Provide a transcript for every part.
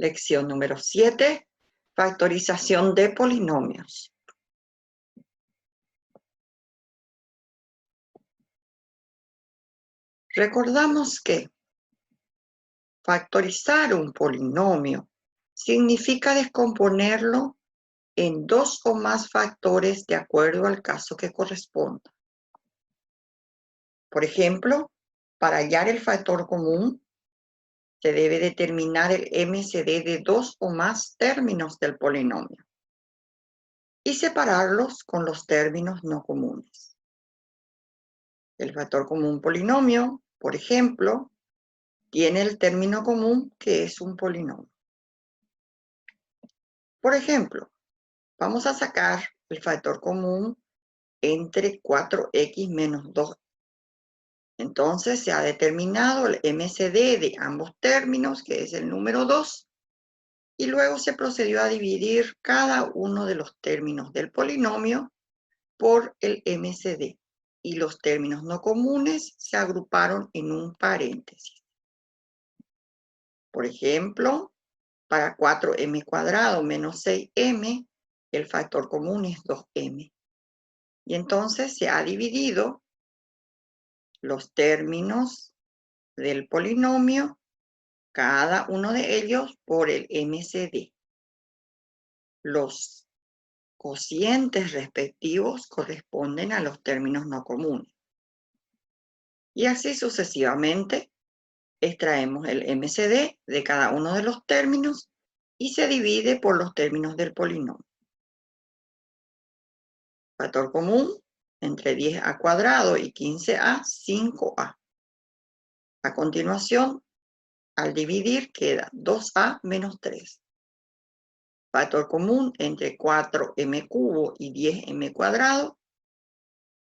Lección número 7, factorización de polinomios. Recordamos que factorizar un polinomio significa descomponerlo en dos o más factores de acuerdo al caso que corresponda. Por ejemplo, para hallar el factor común, se debe determinar el MCD de dos o más términos del polinomio y separarlos con los términos no comunes. El factor común polinomio, por ejemplo, tiene el término común que es un polinomio. Por ejemplo, vamos a sacar el factor común entre 4x menos 2. Entonces se ha determinado el MCD de ambos términos, que es el número 2, y luego se procedió a dividir cada uno de los términos del polinomio por el MCD, y los términos no comunes se agruparon en un paréntesis. Por ejemplo, para 4m² menos 6m, el factor común es 2m. Y entonces se ha dividido los términos del polinomio, cada uno de ellos, por el MCD. Los cocientes respectivos corresponden a los términos no comunes. Y así sucesivamente, extraemos el MCD de cada uno de los términos y se divide por los términos del polinomio. Factor común entre 10a² y 15a, 5a. A continuación, al dividir queda 2a menos 3. Factor común entre 4m³ y 10m²,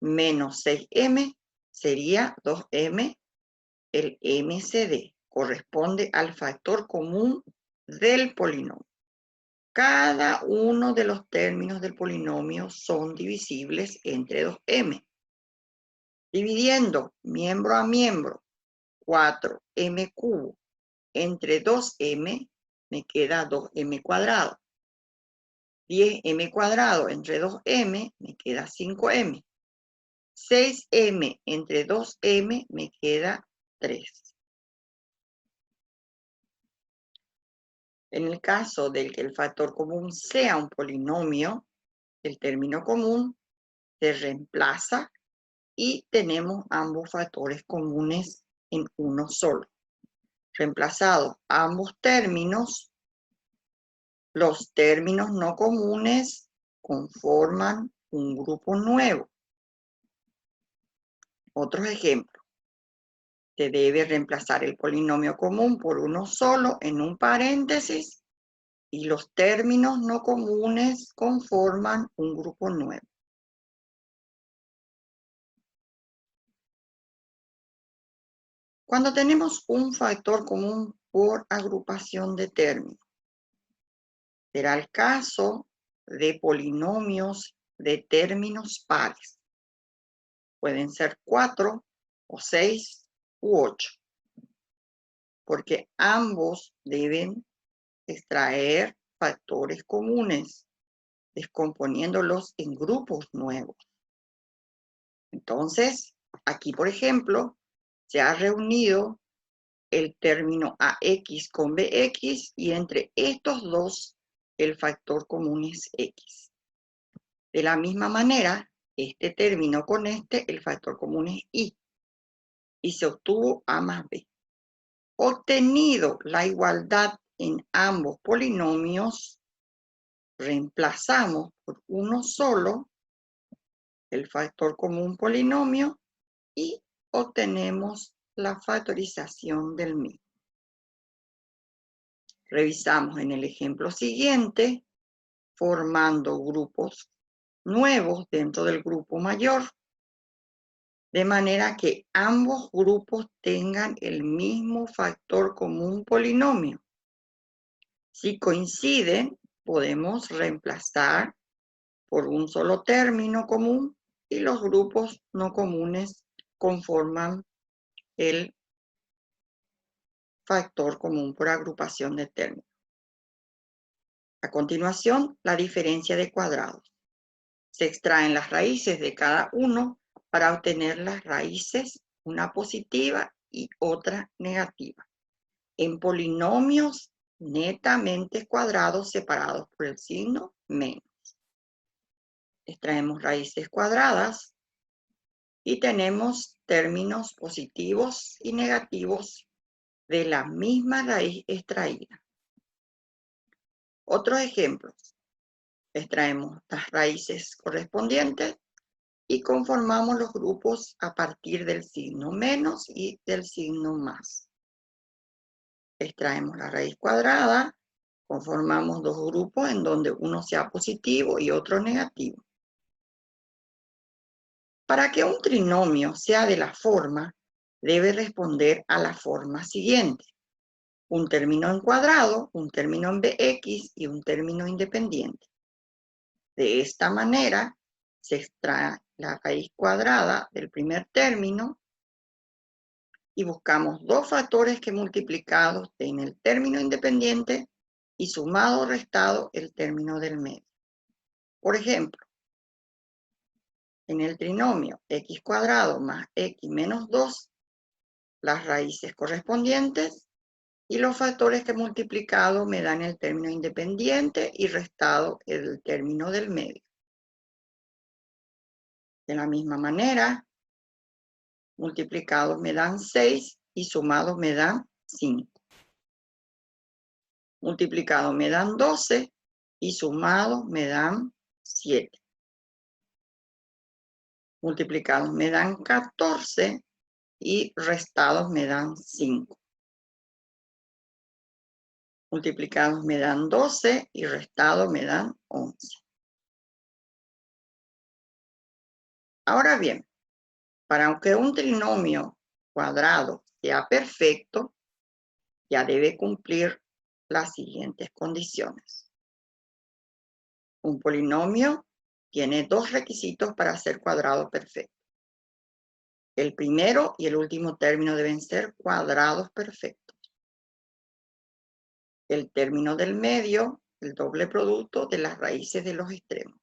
menos 6m sería 2m. El MCD corresponde al factor común del polinomio. Cada uno de los términos del polinomio son divisibles entre 2m. Dividiendo miembro a miembro 4m³ entre 2m, me queda 2m². 10m² entre 2m, me queda 5m. 6m entre 2m, me queda 3. En el caso de que el factor común sea un polinomio, el término común se reemplaza y tenemos ambos factores comunes en uno solo. Reemplazados ambos términos, los términos no comunes conforman un grupo nuevo. Otros ejemplos. Se debe reemplazar el polinomio común por uno solo en un paréntesis y los términos no comunes conforman un grupo nuevo. Cuando tenemos un factor común por agrupación de términos, será el caso de polinomios de términos pares. Pueden ser 4 o 6 u 8, porque ambos deben extraer factores comunes, descomponiéndolos en grupos nuevos. Entonces, aquí, por ejemplo, se ha reunido el término AX con BX y entre estos dos el factor común es X. De la misma manera, este término con este, el factor común es Y. Y se obtuvo A más B. Obtenido la igualdad en ambos polinomios, reemplazamos por uno solo el factor común polinomio y obtenemos la factorización del mismo. Revisamos en el ejemplo siguiente, formando grupos nuevos dentro del grupo mayor, de manera que ambos grupos tengan el mismo factor común polinomio. Si coinciden, podemos reemplazar por un solo término común y los grupos no comunes conforman el factor común por agrupación de términos. A continuación, la diferencia de cuadrados. Se extraen las raíces de cada uno para obtener las raíces, una positiva y otra negativa, en polinomios netamente cuadrados separados por el signo menos. Extraemos raíces cuadradas y tenemos términos positivos y negativos de la misma raíz extraída. Otros ejemplos. Extraemos las raíces correspondientes y conformamos los grupos a partir del signo menos y del signo más. Extraemos la raíz cuadrada, conformamos dos grupos en donde uno sea positivo y otro negativo. Para que un trinomio sea de la forma, debe responder a la forma siguiente: un término en cuadrado, un término en bx y un término independiente. De esta manera, se extrae la raíz cuadrada del primer término y buscamos dos factores que multiplicados en el término independiente y sumado o restado el término del medio. Por ejemplo, en el trinomio x cuadrado más x menos 2, las raíces correspondientes y los factores que multiplicado me dan el término independiente y restado el término del medio. De la misma manera, multiplicados me dan 6 y sumados me dan 5. Multiplicados me dan 12 y sumados me dan 7. Multiplicados me dan 14 y restados me dan 5. Multiplicados me dan 12 y restados me dan 11. Ahora bien, para que un trinomio cuadrado sea perfecto, ya debe cumplir las siguientes condiciones. Un polinomio tiene dos requisitos para ser cuadrado perfecto. El primero y el último término deben ser cuadrados perfectos. El término del medio, el doble producto de las raíces de los extremos.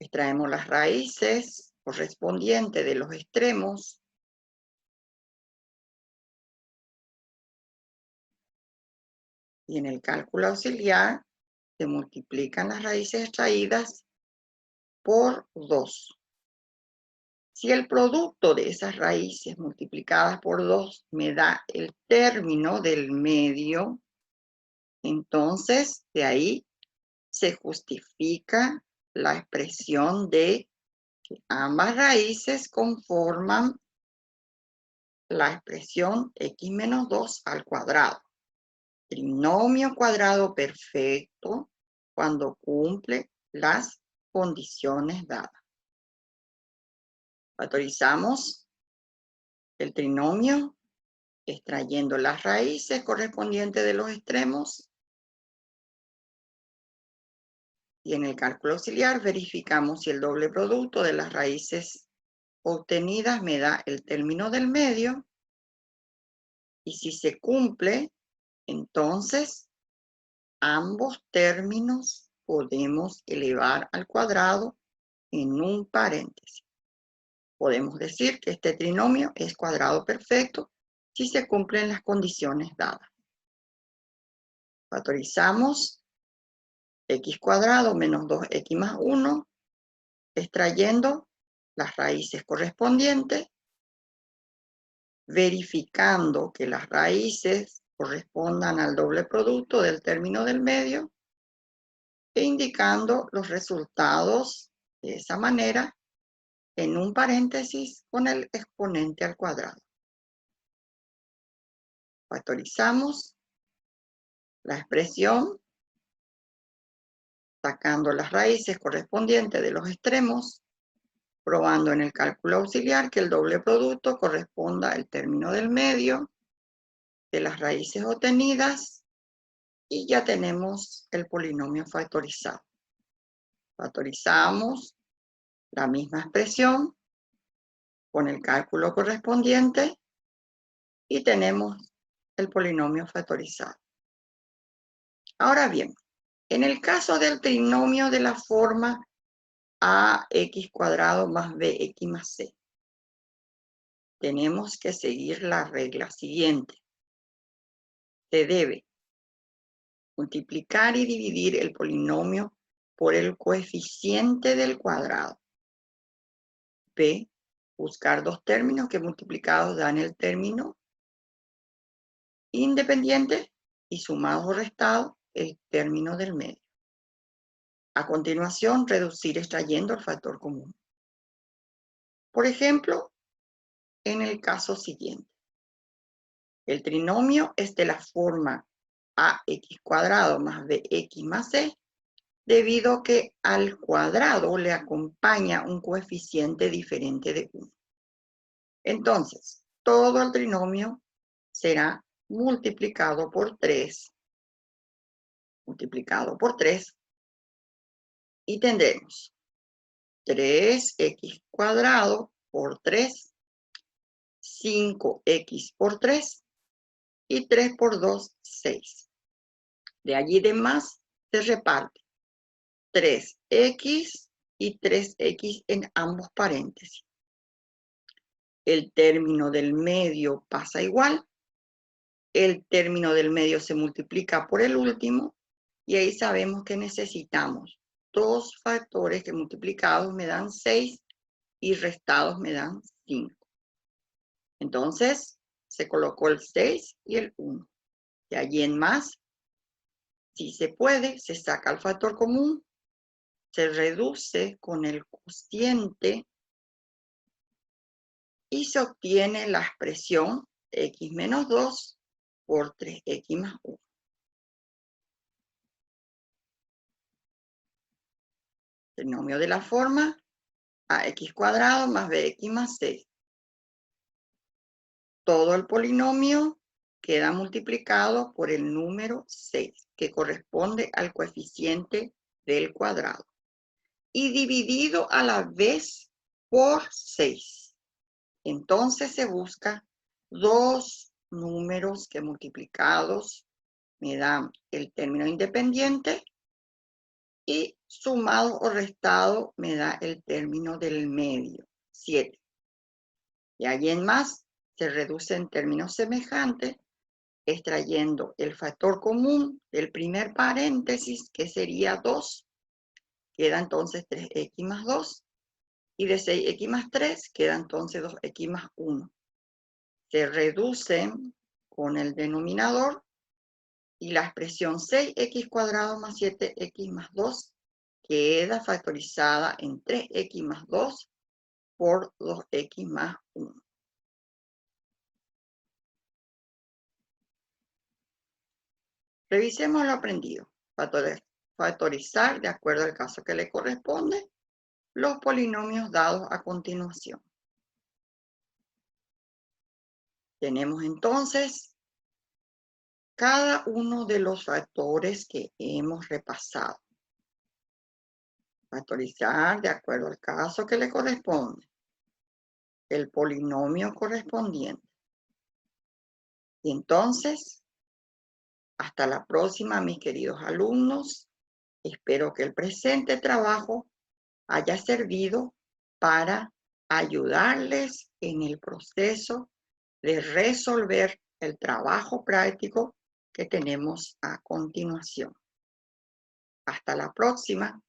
Extraemos las raíces correspondientes de los extremos y en el cálculo auxiliar se multiplican las raíces extraídas por 2. Si el producto de esas raíces multiplicadas por 2 me da el término del medio, entonces de ahí se justifica la expresión de que ambas raíces conforman la expresión x menos 2 al cuadrado. Trinomio cuadrado perfecto cuando cumple las condiciones dadas. Factorizamos el trinomio extrayendo las raíces correspondientes de los extremos y en el cálculo auxiliar verificamos si el doble producto de las raíces obtenidas me da el término del medio y si se cumple, entonces ambos términos podemos elevar al cuadrado en un paréntesis. Podemos decir que este trinomio es cuadrado perfecto si se cumplen las condiciones dadas. Factorizamos x cuadrado menos 2x más 1, extrayendo las raíces correspondientes, verificando que las raíces correspondan al doble producto del término del medio e indicando los resultados de esa manera en un paréntesis con el exponente al cuadrado. Factorizamos la expresión sacando las raíces correspondientes de los extremos, probando en el cálculo auxiliar que el doble producto corresponda al término del medio de las raíces obtenidas y ya tenemos el polinomio factorizado. Factorizamos la misma expresión con el cálculo correspondiente y tenemos el polinomio factorizado. Ahora bien, en el caso del trinomio de la forma ax² más bx más c, tenemos que seguir la regla siguiente. Se debe multiplicar y dividir el polinomio por el coeficiente del cuadrado. B, buscar dos términos que multiplicados dan el término independiente y sumados o restados el término del medio. A continuación, reducir extrayendo el factor común. Por ejemplo, en el caso siguiente, el trinomio es de la forma ax² más bx más c, debido a que al cuadrado le acompaña un coeficiente diferente de 1. Entonces, todo el trinomio será multiplicado por 3, y tendremos 3x² por 3, 5x por 3 y 3 por 2, 6. De allí de más se reparte 3x y 3x en ambos paréntesis. El término del medio pasa igual. El término del medio se multiplica por el último y ahí sabemos que necesitamos dos factores que multiplicados me dan 6 y restados me dan 5. Entonces, se colocó el 6 y el 1. De allí en más, si se puede, se saca el factor común, se reduce con el cociente y se obtiene la expresión x menos 2 por 3x más 1. Trinomio de la forma ax² más bx más c. Todo el polinomio queda multiplicado por el número 6, que corresponde al coeficiente del cuadrado, y dividido a la vez por 6. Entonces se busca dos números que multiplicados me dan el término independiente y sumado o restado me da el término del medio, 7. Y allí en más se reduce en términos semejantes, extrayendo el factor común del primer paréntesis, que sería 2, queda entonces 3x más 2, y de 6x más 3 queda entonces 2x más 1. Se reducen con el denominador y la expresión 6x² más 7x más 2 queda factorizada en 3x más 2 por 2x más 1. Revisemos lo aprendido. Factorizar, de acuerdo al caso que le corresponde, los polinomios dados a continuación. Tenemos entonces cada uno de los factores que hemos repasado. Factorizar, de acuerdo al caso que le corresponde, el polinomio correspondiente. Y entonces, hasta la próxima, mis queridos alumnos. Espero que el presente trabajo haya servido para ayudarles en el proceso de resolver el trabajo práctico que tenemos a continuación. Hasta la próxima.